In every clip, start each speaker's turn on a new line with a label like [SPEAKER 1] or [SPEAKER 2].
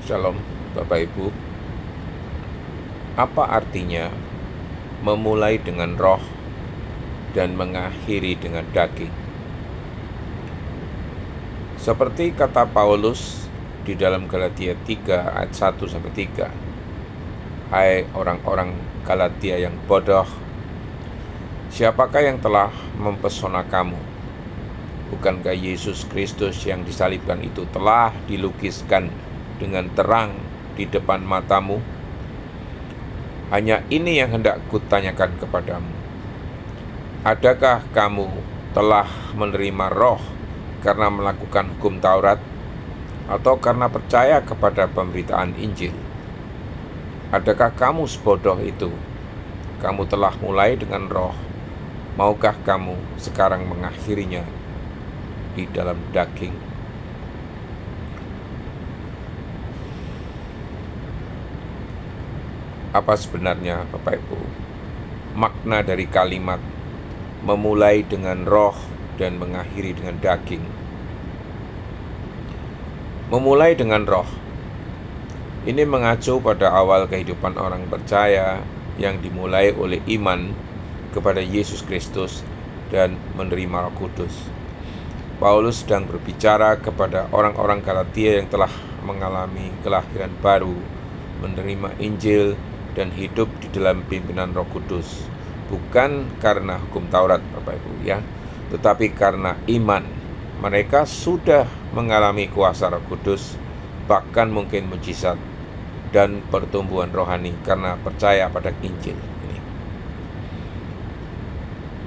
[SPEAKER 1] Shalom, Bapak Ibu. Apa artinya memulai dengan roh dan mengakhiri dengan daging? Seperti kata Paulus di dalam Galatia 3 ayat 1-3. Hai orang-orang Galatia yang bodoh, siapakah yang telah mempesona kamu? Bukankah Yesus Kristus yang disalibkan itu telah dilukiskan dengan terang di depan matamu? Hanya ini yang hendak kutanyakan kepadamu. Adakah kamu telah menerima roh karena melakukan hukum Taurat, atau karena percaya kepada pemberitaan Injil? Adakah kamu sebodoh itu? Kamu telah mulai dengan roh. Maukah kamu sekarang mengakhirinya di dalam daging? Apa sebenarnya, Bapak Ibu, makna dari kalimat memulai dengan roh dan mengakhiri dengan daging? Memulai dengan roh ini mengacu pada awal kehidupan orang percaya yang dimulai oleh iman kepada Yesus Kristus dan menerima Roh Kudus. Paulus sedang berbicara kepada orang-orang Galatia yang telah mengalami kelahiran baru, menerima Injil, dan hidup di dalam pimpinan Roh Kudus. Bukan karena hukum Taurat, Bapak Ibu, ya, tetapi karena iman. Mereka sudah mengalami kuasa Roh Kudus, bahkan mungkin mujizat dan pertumbuhan rohani karena percaya pada Injil ini.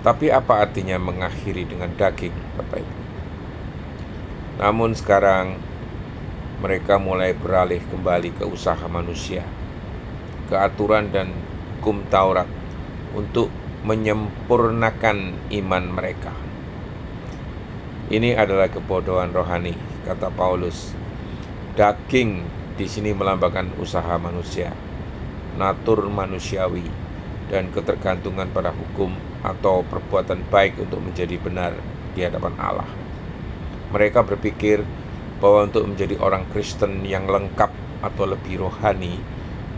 [SPEAKER 1] Tapi apa artinya mengakhiri dengan daging, Bapak Ibu? Namun sekarang mereka mulai beralih kembali ke usaha manusia, ke aturan dan hukum Taurat untuk menyempurnakan iman mereka. Ini adalah kebodohan rohani, kata Paulus. Daging di sini melambangkan usaha manusia, natur manusiawi, dan ketergantungan pada hukum atau perbuatan baik untuk menjadi benar di hadapan Allah. Mereka berpikir bahwa untuk menjadi orang Kristen yang lengkap atau lebih rohani,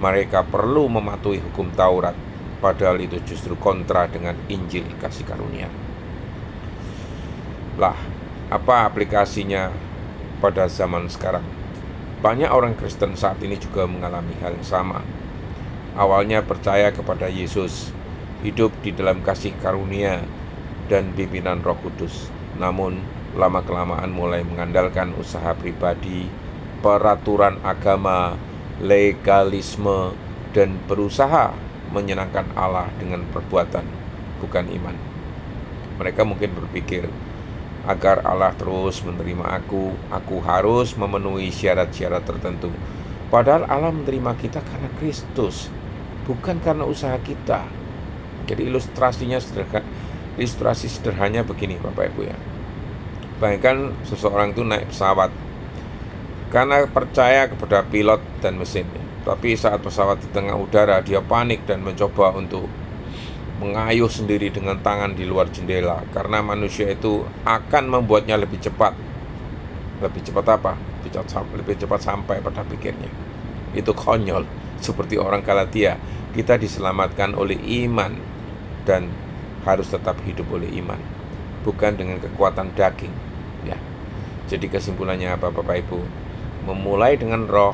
[SPEAKER 1] mereka perlu mematuhi hukum Taurat, padahal itu justru kontra dengan Injil kasih karunia. Lah, apa aplikasinya pada zaman sekarang? Banyak orang Kristen saat ini juga mengalami hal yang sama. Awalnya percaya kepada Yesus, hidup di dalam kasih karunia dan pimpinan Roh Kudus. Namun, lama-kelamaan mulai mengandalkan usaha pribadi, peraturan agama, legalisme, dan berusaha menyenangkan Allah dengan perbuatan, bukan iman. Mereka mungkin berpikir, agar Allah terus menerima aku harus memenuhi syarat-syarat tertentu. Padahal Allah menerima kita karena Kristus, bukan karena usaha kita. Jadi ilustrasi sederhananya begini, Bapak Ibu, ya. Bayangkan seseorang itu naik pesawat karena percaya kepada pilot dan mesin. Tapi saat pesawat di tengah udara, dia panik dan mencoba untuk mengayuh sendiri dengan tangan di luar jendela, karena manusia itu akan membuatnya lebih cepat. Lebih cepat apa? Lebih cepat sampai pada pikirnya. Itu konyol. Seperti orang Galatia, kita diselamatkan oleh iman dan harus tetap hidup oleh iman, bukan dengan kekuatan daging, ya. Jadi kesimpulannya apa, Bapak Ibu? Memulai dengan roh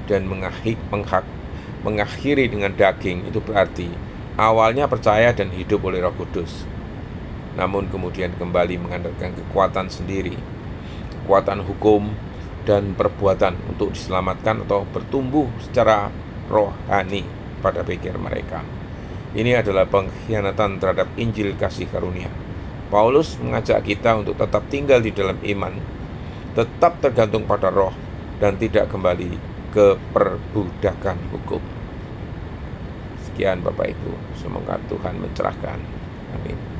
[SPEAKER 1] dan mengakhiri dengan daging itu berarti awalnya percaya dan hidup oleh Roh Kudus, namun kemudian kembali mengandalkan kekuatan sendiri, kekuatan hukum dan perbuatan untuk diselamatkan atau bertumbuh secara rohani pada pikir mereka. Ini adalah pengkhianatan terhadap Injil kasih karunia. Paulus mengajak kita untuk tetap tinggal di dalam iman, tetap tergantung pada roh, dan tidak kembali ke perbudakan hukum. Sekian, Bapak Ibu, semoga Tuhan mencerahkan. Amin.